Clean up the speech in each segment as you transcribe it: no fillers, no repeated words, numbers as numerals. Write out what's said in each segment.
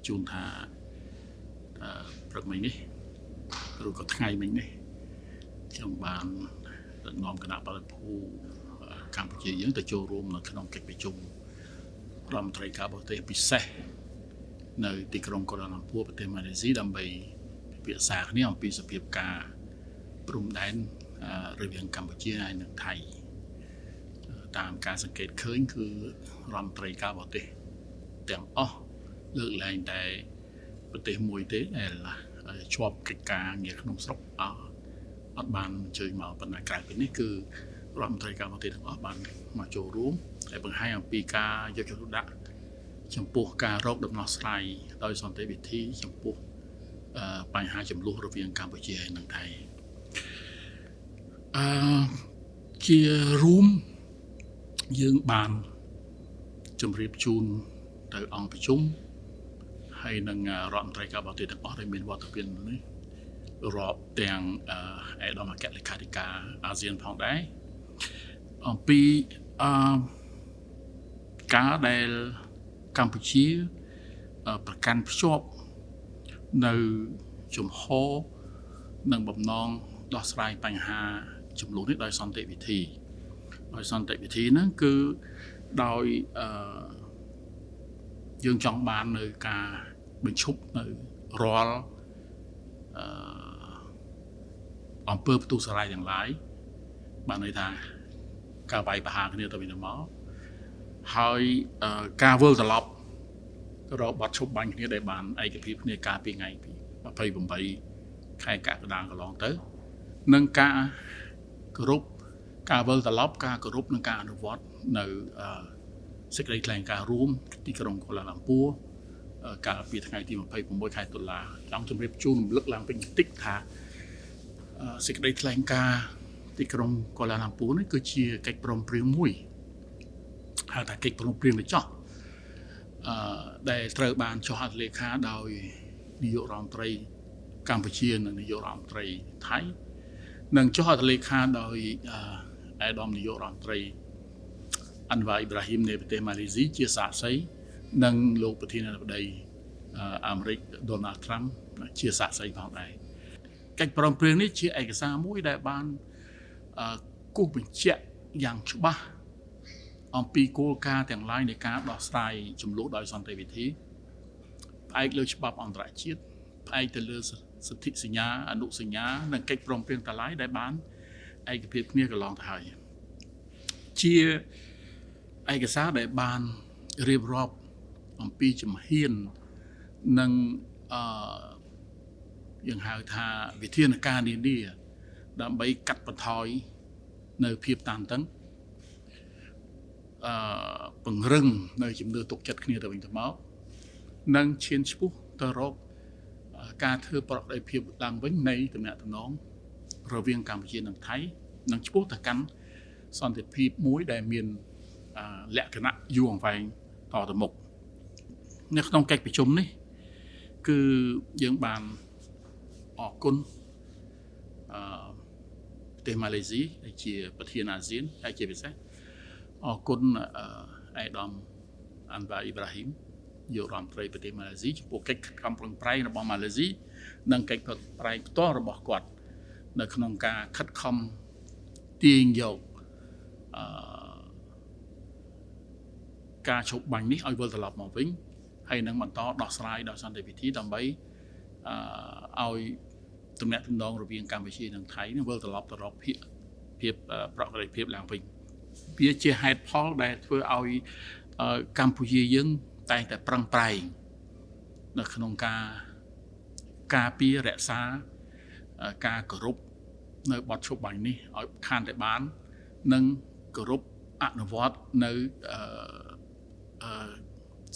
ជូនថាព្រឹកមិញនេះឬក៏ថ្ងៃមិញនេះខ្ញុំបានដឹកនាំគណៈបរិភូកម្ពុជាយើងទៅចូលរួមនៅក្នុងកិច្ចប្រជុំរដ្ឋមន្ត្រីការបរទេសពិសេសនៅទីក្រុងកូឡាឡាំពួរប្រទេសម៉ាឡេស៊ីដើម្បីពិភាក្សាគ្នាអំពីសភាពការព្រំដែនរវាងកម្ពុជាហើយនិងថៃតាមការសង្កេតឃើញគឺរដ្ឋមន្ត្រីការបរទេសទាំងអស់លើកលែងតែប្រទេសមួយទេដែលជាប់កិច្ចការងារក្នុងស្រុកអត់បានអញ្ជើញមកប៉ុន្តែក្រៅពីនេះគឺរដ្ឋមន្ត្រីការបរទេសទាំងអស់បានមកចូលរួមហើយបង្ហាញអំពីការយកចិត្តទុកដាក់ចំពោះការរកដំណោះស្រាយដោយសន្តិវិធីចំពោះបញ្ហាចំនួនរវាងកម្ពុជាហើយនិងថៃជារួមយើងបានជម្រាបជូនទៅអង្គប្រជុំហើយនឹងរដ្ឋមន្ត្រីការបរទេសទាំងអស់ដែលមានវត្តមាននេះរាប់ទាំងឯកឧត្តមអគ្គលេខាធិការអាស៊ានផងដែរអំពីការដែលកម្ពុជាប្រកាន់ភ្ជាប់នៅជំហរនិងបំណងដោះស្រាយបញ្ហាចំនួននេះដោយសន្តិវិធីហ្នឹងគឺដោយយើងចង់បាននៅការបញ្ឈប់នៅរាល់អំពើផ្ទុះសារាយទាំងឡាយបានន័យថាការវាយប្រហារគ្នាទៅវិញទៅមកហើយការវិលត្រឡប់ទៅរកបទឈប់បាញ់គ្នាដែលបានឯកភាពគ្នាកាលពីថ្ងៃ28ខែកក្កដាកន្លងទៅនិងការគោរពការវិលត្រឡប់ការគោរពនិងការអនុវត្តនៅសេចក្តីថ្លែងការណ៍រួមទីក្រុងកូឡាឡាំពួរកាលពីថ្ងៃទី26ខែតុលាចង់ជម្រាបជូនរំលឹកឡើងវិញបន្តិចថាសេចក្តីថ្លែងការណ៍ទីក្រុងកូឡាឡាំពួរនេះគឺជាកិច្ចព្រមព្រៀងមួយហៅថាកិច្ចព្រមព្រៀងបញ្ចុះដែលត្រូវបានចុះហត្ថលេខាដោយនាយករដ្ឋមន្ត្រីកម្ពុជានិងនាយករដ្ឋមន្ត្រីថៃនិងចុះហត្ថលេខាដោយឯកឧត្តមនាយករដ្ឋមន្ត្រីអាន់វ៉ាអ៊ីប្រាហ៊ីមនៃប្រទេសម៉ាឡេស៊ីជាសាក្សីនិងលោកប្រធានាធិបតីអាមេរិកដូណាល់ត្រាំជាសាក្សីផងដែរកិច្ចព្រមព្រៀងនេះជាឯកសារមួយដែលបានគូសបញ្ជាក់យ៉ាងច្បាស់អំពីគោលការណ៍ទាំងឡាយនៃការដោះស្រាយចំនួនដោយសន្តិវិធីផ្អែកលើច្បាប់អន្តរជាតិផ្អែកទៅលើសន្ធិសញ្ញាអនុសញ្ញានិងកិច្ចព្រមព្រៀងទាំងឡាយដែលបានឯកភាពគ្នាកន្លងទៅហើយជាឯកសារដែលបានរៀបរាប់អំពីជំហាននិងយើងហៅថាវិធានការនានាដើម្បីកាត់បន្ថយនៅភាពតានតឹងពង្រឹងនៅជំនឿទុកចិត្តគ្នាទៅវិញទៅមកនិងឈានឆ្ពោះទៅរកការធ្វើប្រតិភិបឡើងវិញនៃទំនាក់ទំនងរវាងកម្ពុជានិងថៃនិងឆ្ពោះទៅកាន់សន្តិភាពមួយដែលមានលក្ខណៈយូរអង្វែងតទៅមុខនៅក្នុងកិច្ចប្រជុំនេះគឺយើងបានអរគុណប្រទេសម៉ាឡេស៊ីដែលជាប្រធានអាស៊ានហើយជាពិសេសអរគុណឯកឧត្តមអាន់វ៉ាអ៊ីប្រាហ៊ីមនាយករដ្ឋមន្ត្រីប្រទេសម៉ាឡេស៊ីចំពោះកិច្ចខិតខំប្រឹងប្រែងរបស់ម៉ាឡេស៊ីនិងកិច្ចប្រឹងប្រែងផ្ទាល់របស់គាត់នៅក្នុងការខិតខំទាញយកការឈប់បាញ់នេះឲ្យវិលត្រឡប់មកវិញហើយនឹងបន្តដោះស្រាយដោយសន្តិវិធីដើម្បីឲ្យទំនាក់ទំនងរវាងកម្ពុជានិងថៃនឹងវិលត្រឡប់ទៅរកភាពប្រកបដោយភាពឡើងវិញវាជាហេតុផលដែលធ្វើឲ្យកម្ពុជាយើងតែងតែប្រឹងប្រែងនៅក្នុងការពាររក្សាការគោរពនៅបទឈប់បាញ់នេះឲ្យខានតែបាននិងគោរពអនុវត្តនៅ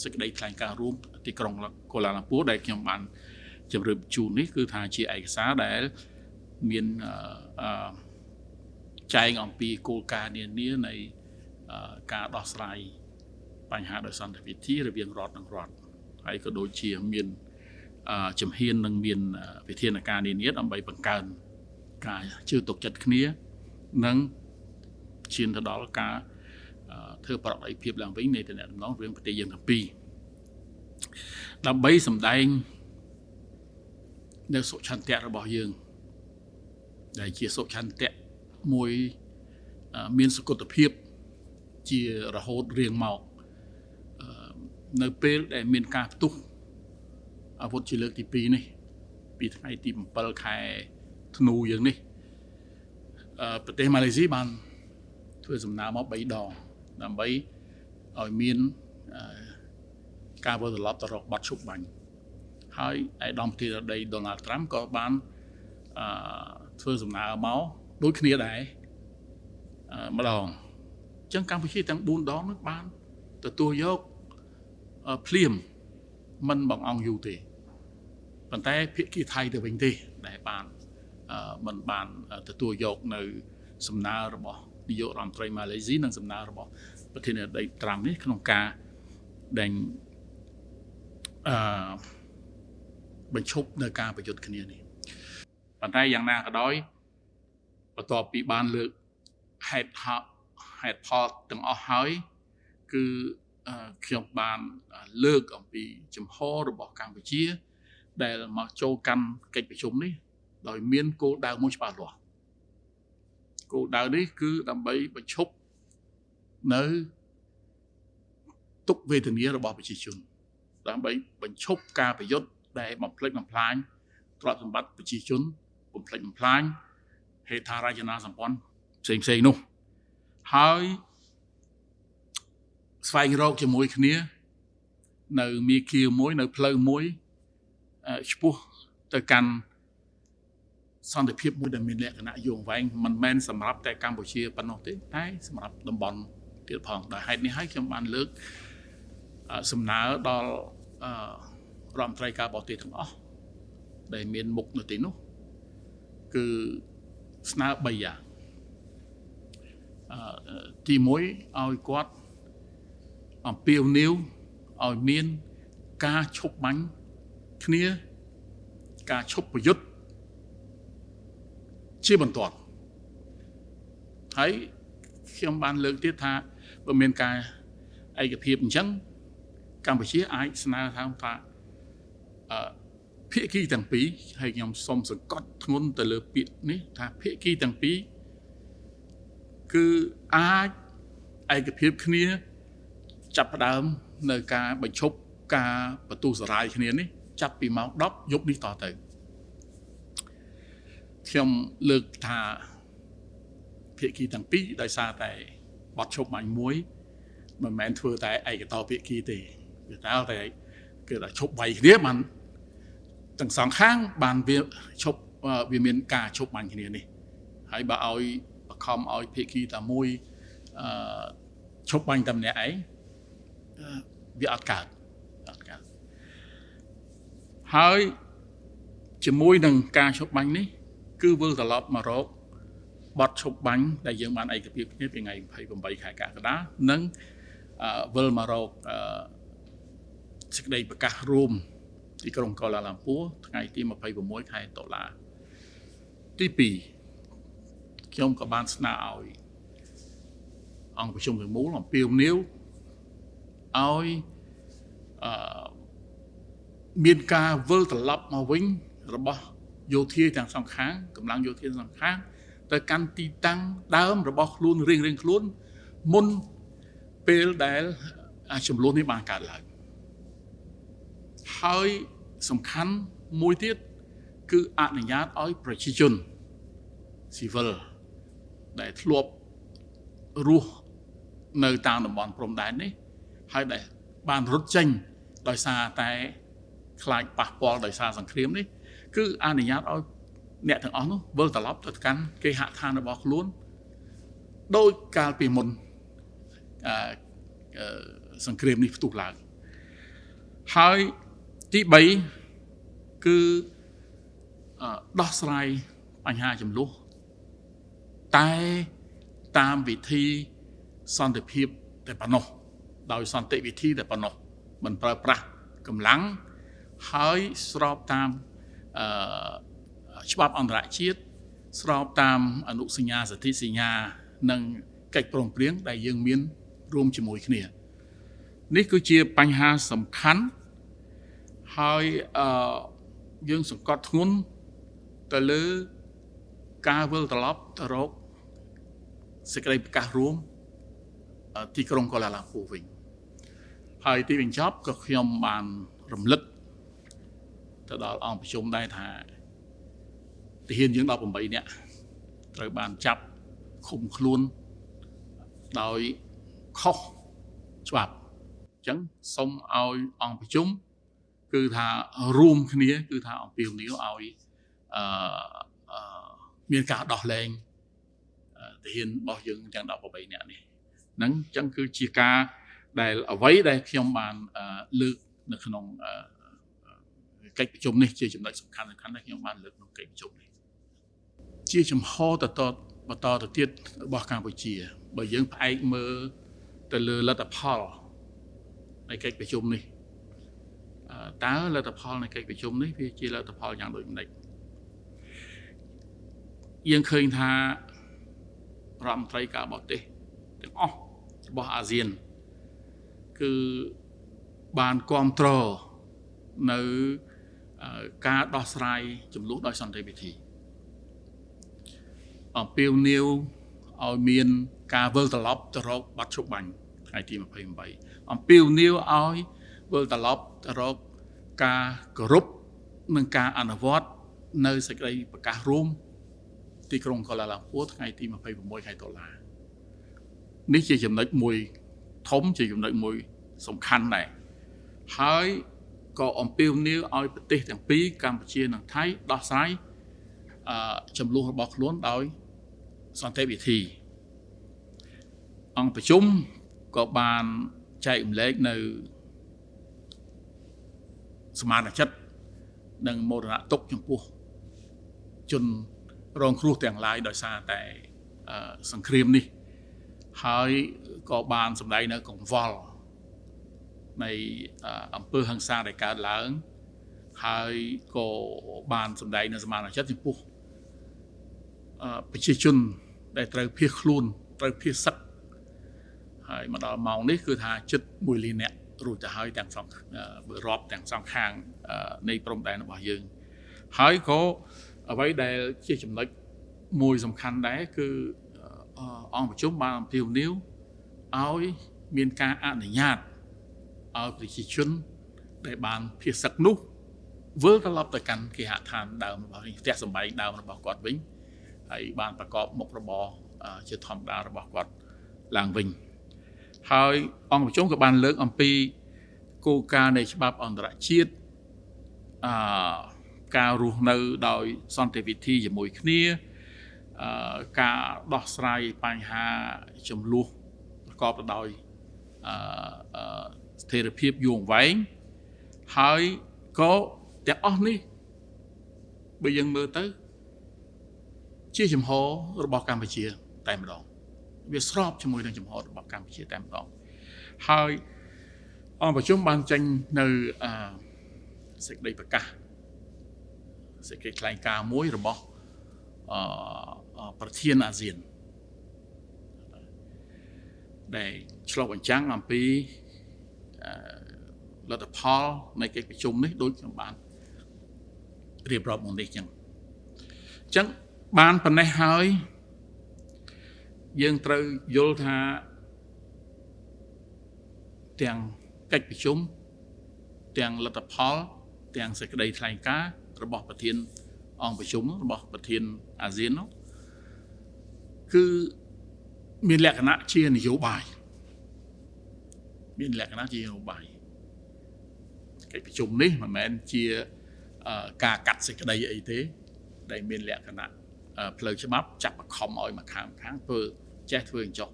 សេចក្តីថ្លែងការណ៍រួមទីក្រុងកូឡាឡាំពួរដែលខ្ញុំបានជម្រាបជូននេះគឺថាជាឯកសារដែលមានចែងអំពីគោលការណ៍នានានៃការដោះស្រាយបញ្ហាដោយសន្តិវិធីរវាងរដ្ឋនិងរដ្ឋហើយក៏ដូចជាមានជំហាននិងមានវិធានការនានាដើម្បីបង្កើនការជឿទុកចិត្តគ្នានិងឈានទៅដល់ការធ្វើប្រតិភិបឡើងវិញនៃទំនាក់ទំនងរវាងប្រទេសយើងទាំងពីរ ដើម្បីសម្ដែងនៅសុឆន្ទៈរបស់យើងដែលជាសុឆន្ទៈមួយមានសុគតភាពជារហូតរៀងមកនៅពេលដែលមានការផ្ទុះអាវុធជាលើកទី2នេះពីថ្ងៃទី7ខែធ្នូយើងនេះប្រទេសម៉ាឡេស៊ីបានធ្វើសំណើមក3ដងដើម្បីឲ្យមានការវិលត្រឡប់ទៅរកបទឈប់បាញ់ហើយឯកឧត្តមប្រធានាធិបតី Donald Trump ក៏បានធ្វើសំណើមកដូចគ្នាដែរម្ដងអញ្ចឹងកម្ពុជាទាំង4ដងនោះបានទទួលយកភ្លាមមិនបងអង្គយូរទេប៉ុន្តែភាគីថៃទៅវិញទេដែលបានមិនបានទទួលយកនៅសំណើរបស់នាយករដ្ឋមន្ត្រីម៉ាឡេស៊ីនិងសំណើរបស់ប្រធានាធិបតីត្រាំនេះក្នុងការដេញបញ្ឈប់នៅការប្រយុទ្ធគ្នានេះប៉ុន្តែយ៉ាងណាក៏ដោយបន្ទាប់ពីបានលើកហេតុផលទាំងអស់ហើយគឺខ្ញុំបានលើកអំពីជំហររបស់កម្ពុជាដែលមកចូលកាន់កិច្ចប្រជុំនេះដោយមានគោលដៅមួយច្បាស់លាស់គោលដៅនេះគឺដើម្បីបញ្ឈប់នៅទុក្ខវេទនារបស់ប្រជាជនដើម្បីបញ្ឈប់ការប្រយុទ្ធដែលបំផ្លិចបំផ្លាញទ្រព្យសម្បត្តិប្រជាជនបំផ្លិចបំផ្លាញហេដ្ឋារចនាសម្ព័ន្ធផ្សេងនោះហើយស្វែងរកជាមួយគ្នានៅមាគ៌ាមួយនៅផ្លូវមួយឆ្ពោះទៅកាន់សន្តិភាពមួយដែលមានលក្ខណៈយូរអង្វែងមិនមែនសម្រាប់តែកម្ពុជាប៉ុណ្ណោះទេតែសម្រាប់តំបន់ទៀតផងដោយហេតុនេះហើយខ្ញុំបានលើកសំណើដល់រដ្ឋមន្ត្រីការបរទេសទាំងអស់ដែលមានមុខនៅទីនោះគឺស្នើ3យ៉ាងទី1ឲ្យគាត់អំពាវនាវឲ្យមានការឈប់បាញ់គ្នាការឈប់ប្រយុទ្ធជាបន្ទាន់ហើយខ្ញុំបានលើកទៀតថាបើមានការឯកភាពអញ្ចឹងកម្ពុជាអាចស្នើថាភាគីទាំងពីរហើយខ្ញុំសូមសង្កត់ធ្ងន់ទៅលើពាក្យនេះថាភាគីទាំងពីរគឺអាចឯកភាពគ្នាចាប់ផ្ដើមនៅការបញ្ឈប់ការបន្ទុះសារាយគ្នានេះចាប់ពីម៉ោង10យប់នេះតទៅខ្ញុំលើកថាភាគីទាំងពីរដោយសារតែបទឈប់បាញ់មួយមិនមែនធ្វើតែឯកតោភាគីទេវាតែគឺថាឈប់វាយគ្នាបានទាំងសងខាងបានវាមានការឈប់បាញ់គ្នានេះហើយបើឲ្យបខំឲ្យភាគីតែមួយឈប់បាញ់តែម្នាក់ឯងវាអត់កើតហើយជាមួយនឹងការឈប់បាញ់នេះគឺវិលត្រឡប់មករកបទឈប់បាញ់ដែលយើងបានឯកភាពគ្នាពីថ្ងៃ28ខែកក្កដានិងវិលមករកសេចក្តីប្រកាសរួមទីក្រុងកូឡាឡាំពួរថ្ងៃទី26ខែតុលាទី2ខ្ញុំក៏បានស្នើឲ្យអង្គប្រជុំទាំងមូលអំពាវនាវឲ្យមានការវិលត្រឡប់មកវិញរបស់យោធាទាំងសងខាងកម្លាំងយោធាទាំងសងខាងទៅកាន់ទីតាំងដើមរបស់ខ្លួនរៀងខ្លួនមុនពេលដែលចំនួននេះបានកើតឡើងហើយសំខាន់មួយទៀតគឺអនុញ្ញាតឲ្យប្រជាជនស៊ីវិលដែលធ្លាប់រស់នៅតាមតំបន់ព្រំដែននេះហើយដែលបានរត់ចេញដោយសារតែខ្លាចប៉ះពាល់ដោយសារសង្គ្រាមនេះគឺអនុញ្ញាតឲ្យអ្នកទាំងអស់នោះវិលត្រឡប់ទៅកាន់គេហដ្ឋានរបស់ខ្លួនដោយកាលពីមុនសង្គ្រាមនេះផ្ទុះឡើងហើយទី3គឺដោះស្រាយបញ្ហាចំនួនតែតាមវិធីសន្តិភាពតែប៉ុណ្ណោះដោយសន្តិវិធីតែប៉ុណ្ណោះមិនប្រើប្រាស់កម្លាំងហើយស្របតាមច្បាប់អន្តរជាតិស្របតាមអនុសញ្ញាសន្ធិសញ្ញានិងកិច្ចព្រមព្រៀងដែលយើងមានរួមជាមួយគ្នានេះគឺជាបញ្ហាសំខាន់ ហើយយើងសង្កត់ធ្ងន់ទៅលើការវិលត្រឡប់ទៅរកសេចក្តីប្រកាសរួមទីក្រុងកូឡាឡាំពូវិញហើយទីបញ្ចប់ក៏ខ្ញុំបានរំលឹកទៅដល់អង្គប្រជុំដែរថាទាហានយើង18នាក់ត្រូវបានចាប់ឃុំខ្លួនដោយខុសច្បាប់អញ្ចឹងសូមឲ្យអង្គប្រជុំគឺថារួមគ្នាគឺថាអំពាវនាវឲ្យមានការដោះលែងទាហានរបស់យើងទាំង18នាក់នេះហ្នឹងអញ្ចឹងគឺជាការដែលអ្វីដែលខ្ញុំបានលើកនៅក្នុងកិច្ចប្រជុំនេះជាចំណុចសំខាន់ដែលខ្ញុំបានលើកក្នុងកិច្ចប្រជុំនេះជាចំហបន្តទៅទៀតរបស់កម្ពុជាបើយើងផ្អែកមើលទៅលើលទ្ធផលនៃកិច្ចប្រជុំនេះតើលទ្ធផលនៃកិច្ចប្រជុំនេះវាជាលទ្ធផលយ៉ាងដូចម្តេចយើងឃើញថារដ្ឋមន្ត្រីការបរទេសទាំងអស់របស់អាស៊ានគឺបានគាំទ្រនៅការដោះស្រាយចំនួនដោយសន្តិវិធីអំពាវនាវឲ្យមានការវិលត្រឡប់ទៅរកបាត់ឈប់បាញ់ថ្ងៃទី28អំពាវនាវឲ្យវិលត្រឡប់ទៅរកការគោរពនិងការអនុវត្តនៅសេចក្តីប្រកាសរួមទីក្រុងកូឡាឡាំពូថ្ងៃទី26ខែតុលានេះជាចំណុចមួយធំជាចំណុចមួយសំខាន់ដែរហើយក៏អំពាវនាវឲ្យប្រទេសទាំងពីរកម្ពុជានិងថៃដោះស្រាយចំនួនរបស់ខ្លួនដោយសន្តិវិធីអង្គប្រជុំក៏បានចែករំលែកនៅសមានចិត្តនិងមរណទុក្ខចំពោះជនរងគ្រោះទាំងឡាយដោយសារតែសង្គ្រាមនេះហើយក៏បានសម្ដែងនៅកង្វល់នៃអំពើហិង្សាដែលកើតឡើងហើយក៏បានសម្ដែងនៅសមានចិត្តចំពោះប្រជាជនដែលត្រូវភៀសខ្លួនត្រូវភៀសសឹកហើយមកដល់ម៉ោងនេះគឺថាជិត1លាននាក់រួចទៅហើយទាំងសងបើរាប់ទាំងសងខាងនៃព្រំដែនរបស់យើងហើយក៏អ្វីដែលជាចំណុចមួយសំខាន់ដែរគឺអង្គប្រជុំបានអំពាវនាវឲ្យមានការអនុញ្ញាតឲ្យប្រជាជនដែលបានភៀសសឹកនោះវិលត្រឡប់ទៅកាន់គេហដ្ឋានដើមរបស់ផ្ទះសម្បែងដើមរបស់គាត់វិញហើយបានប្រកបមុខរបរជាធម្មតារបស់គាត់ឡើងវិញហើយអង្គប្រជុំក៏បានលើកអំពីគោលការណ៍នៃច្បាប់អន្តរជាតិការរស់នៅដោយសន្តិវិធីជាមួយគ្នាការដោះស្រាយបញ្ហាចំនួនប្រកបទៅដោយស្ថិរភាពយូរអង្វែងហើយក៏ទាំងអស់នេះបើយើងមើលទៅជាចំហរបស់កម្ពុជាតែម្ដងវាស្របជាមួយនឹងចំហរបស់កម្ពុជាតែម្ដងហើយអង្គប្រជុំបានចេញនៅសេចក្តីប្រកាសសេចក្តីថ្លែងការណ៍មួយរបស់ប្រធានអាស៊ានដែលឆ្លុះបញ្ចាំងអំពីលទ្ធផលនៃកិច្ចប្រជុំនេះដូចខ្ញុំបានរៀបរាប់មកនេះអញ្ចឹងបានប៉ុណ្ណេះហើយយើងត្រូវយល់ថាទាំងកិច្ចប្រជុំទាំងលទ្ធផលទាំងសេចក្តីថ្លែងការណ៍របស់ប្រធានអង្គប្រជុំរបស់ប្រធានអាស៊ាននោះគឺមានលក្ខណៈជានយោបាយមានលក្ខណៈជានយោបាយកិច្ចប្រជុំនេះមិនមែនជាការកាត់សេចក្តីអីទេដែលមានលក្ខណៈផ្លូវច្បាប់ចាប់បង្ខំឲ្យមកខាងធ្វើចេះធ្វើអញ្ចោះ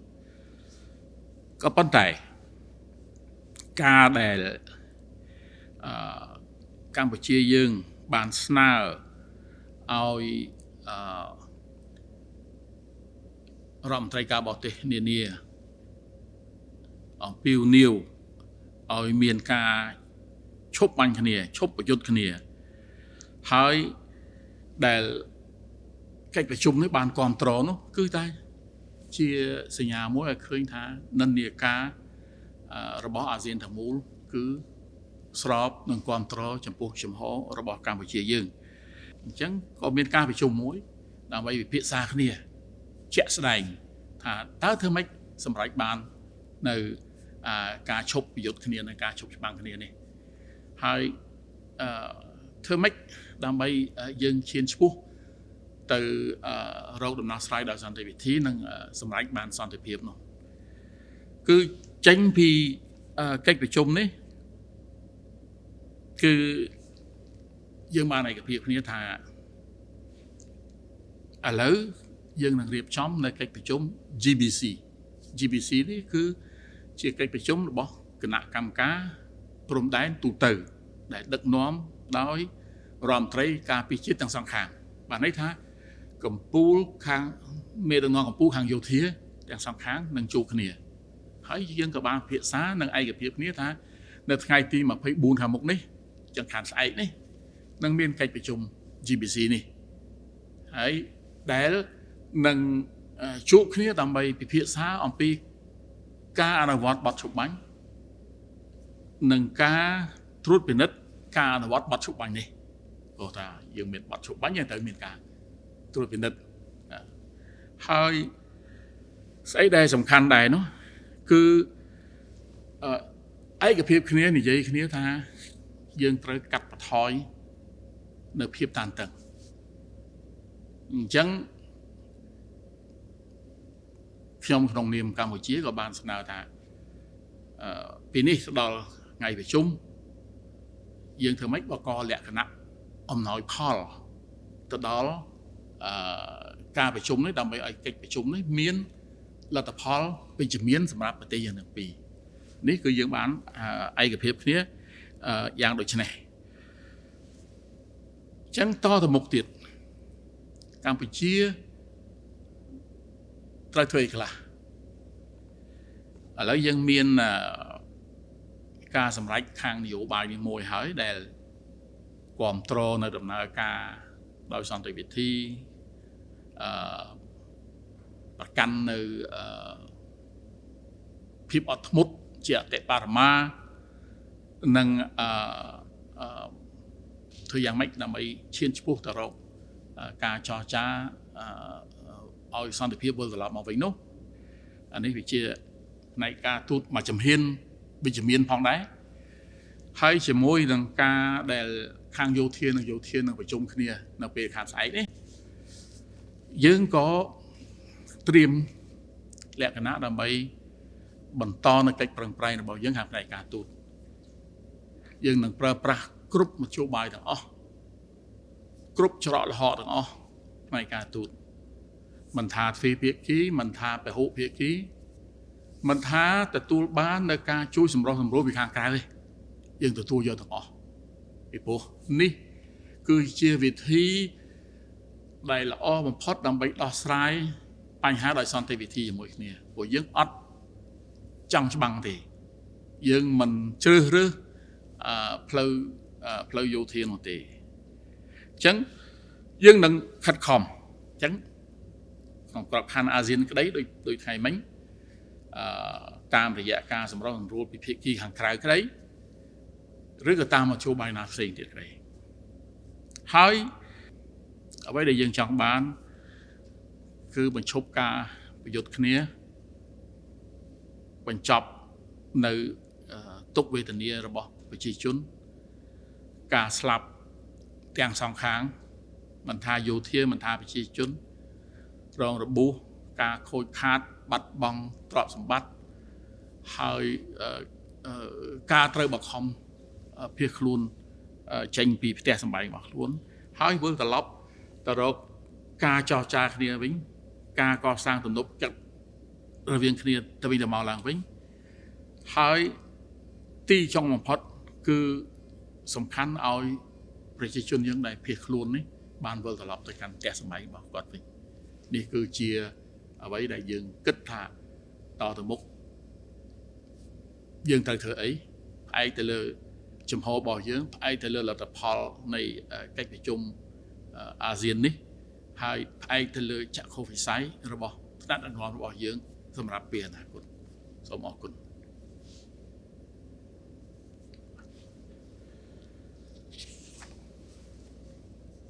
ក៏ប៉ុន្តែការដែលកម្ពុជាយើងបានស្នើឲ្យរដ្ឋមន្ត្រីការបរទេសនានាអំពាវនាវឲ្យមានការឈប់បាញ់គ្នាឈប់ប្រយុទ្ធគ្នាហើយដែលកិច្ចប្រជុំនេះបានគាំទ្រនោះគឺតែជាសញ្ញាមួយឲ្យឃើញថានិន្នាការរបស់អាស៊ានទាំងមូលគឺ ស្របនឹងគ្រប់គ្រងចំពោះចំហរបស់កម្ពុជាយើងអញ្ចឹងក៏មានការប្រជុំមួយដើម្បីវិភាគសាគ្នាជាក់ស្ដែងថាតើធ្វើម៉េចសម្រេចបាននៅការឈប់ប្រយុទ្ធគ្នានិងការឈប់ច្បាំងគ្នានេះហើយធ្វើម៉េចដើម្បីយើងឈានឆ្ពោះទៅរកដំណោះស្រាយដោយសន្តិវិធីនិងសម្រេចបានសន្តិភាពនោះគឺចេញពីកិច្ចប្រជុំនេះគឺយើងបានឯកភាពគ្នាថាឥឡូវយើងនឹងរៀបចំនៅកិច្ចប្រជុំ GBC នេះគឺជាកិច្ចប្រជុំរបស់គណៈកម្មការព្រំដែនទូទៅដែលដឹកនាំដោយរដ្ឋមន្ត្រីការពារជាតិទាំងសងខាងបានន័យថាកម្ពុជាខាងមេដឹកនាំកម្ពុជាខាងយោធាទាំងសងខាងនឹងជួបគ្នាហើយយើងក៏បានពិភាក្សានឹងឯកភាពគ្នាថានៅថ្ងៃទី24ខាងមុខនេះចង្ខានស្អែកនេះនឹងមានកិច្ចប្រជុំ GBC នេះហើយដែលនឹងជួបគ្នាដើម្បីពិភាក្សាអំពីការអនុវត្តបទឈប់បាញ់និងការត្រួតពិនិត្យការអនុវត្តបទឈប់បាញ់នេះព្រោះថាយើងមានបទឈប់បាញ់យើងត្រូវមានការត្រួតពិនិត្យហើយស្អីដែលសំខាន់ដែរនោះគឺឯកភាពគ្នានិយាយគ្នាថាយើងត្រូវកាត់បន្ថយនៅភាពតានតឹងអញ្ចឹងខ្ញុំក្នុងនាមកម្ពុជាក៏បានស្នើថាពីនេះទៅដល់ថ្ងៃប្រជុំយើងធ្វើម៉េចបកលក្ខណៈអំណោយផលទៅដល់ការប្រជុំនេះដើម្បីឲ្យកិច្ចប្រជុំនេះមានលទ្ធផលវិជ្ជមានសម្រាប់ប្រទេសយើងទាំងពីរនេះគឺយើងបានឯកភាពគ្នាយ៉ាងដូចនេះអញ្ចឹងតទៅមុខទៀតកម្ពុជាត្រូវធ្វើអីខ្លះឥឡូវយើងមានការសម្រេចខាងនយោបាយនេះមួយហើយដែលគ្រប់គ្រងនៅដំណើរការដោយសន្តិវិធីប្រកាន់នៅភាពអត់ធ្មត់ជាអតិបរមានិងធ្វើយ៉ាងម៉េចដើម្បីឈានឆ្ពោះទៅរកការចរចាឲ្យសន្តិភាពវិលត្រឡប់មកវិញនោះអានេះវាជាផ្នែកការទូតមួយជំហានវិជ្ជមានផងដែរហើយជាមួយនឹងការដែលខាងយោធានឹងប្រជុំគ្នានៅពេលខាងស្អែកនេះយើងក៏ត្រៀមលក្ខណៈដើម្បីបន្តនៅកិច្ចប្រឹងប្រែងរបស់យើងខាងផ្នែកការទូតយើងនឹងប្រើប្រាស់គ្រប់មធ្យោបាយទាំងអស់គ្រប់ច្រកល្ហកទាំងអស់ផ្នែកការទូតមិនថាទ្វេភាគីមិនថាពហុភាគីមិនថាទទួលបាននៅការជួយសម្រុះសម្រួលពីខាងក្រៅទេយើងទទួលយកទាំងអស់ពីព្រោះនេះគឺជាវិធីដែលល្អបំផុតដើម្បីដោះស្រាយបញ្ហាដោយសន្តិវិធីជាមួយគ្នាព្រោះយើងអត់ចង់ច្បាំងទេយើងមិនជ្រើសរើសផ្លូវយោធានោះទេអញ្ចឹងយើងនឹងខិតខំអញ្ចឹងក្នុងក្របខ័ណ្ឌអាស៊ានក្តីដូចថ្ងៃមិញតាមរយៈការសម្រុះសម្រួលពីភាគីខាងក្រៅក្តីឬក៏តាមមធ្យោបាយណាផ្សេងទៀតក្តីហើយអ្វីដែលយើងចង់បានគឺបញ្ឈប់ការប្រយុទ្ធគ្នាបញ្ចប់នៅទុក្ខវេទនារបស់ប្រជាជនការស្លាប់ទាំងសងខាងមិនថាយោធាមិនថាប្រជាជនរងរបួសការខូចខាតបាត់បង់ទ្រព្យសម្បត្តិហើយការត្រូវបង្ខំភៀសខ្លួនចេញពីផ្ទះសម្បែងរបស់ខ្លួនហើយវិលត្រឡប់ទៅរកការចរចាគ្នាវិញការកសាងទំនុកចិត្តរវាងគ្នាទៅវិញទៅមកឡើងវិញហើយទីចុងបំផុតគឺសំខាន់ឲ្យប្រជាជនយើងដែលភៀសខ្លួននេះបានវិលត្រឡប់ទៅកាន់ផ្ទះសម្បែងរបស់គាត់វិញនេះគឺជាអ្វីដែលយើងគិតថាតទៅមុខយើងត្រូវធ្វើអីផ្អែកទៅលើជំហររបស់យើងផ្អែកទៅលើលទ្ធផលនៃកិច្ចប្រជុំអាស៊ាននេះហើយផ្អែកទៅលើចក្ខុវិស័យរបស់ថ្នាក់ដឹកនាំរបស់យើងសម្រាប់ពេលអនាគតសូមអរគុណ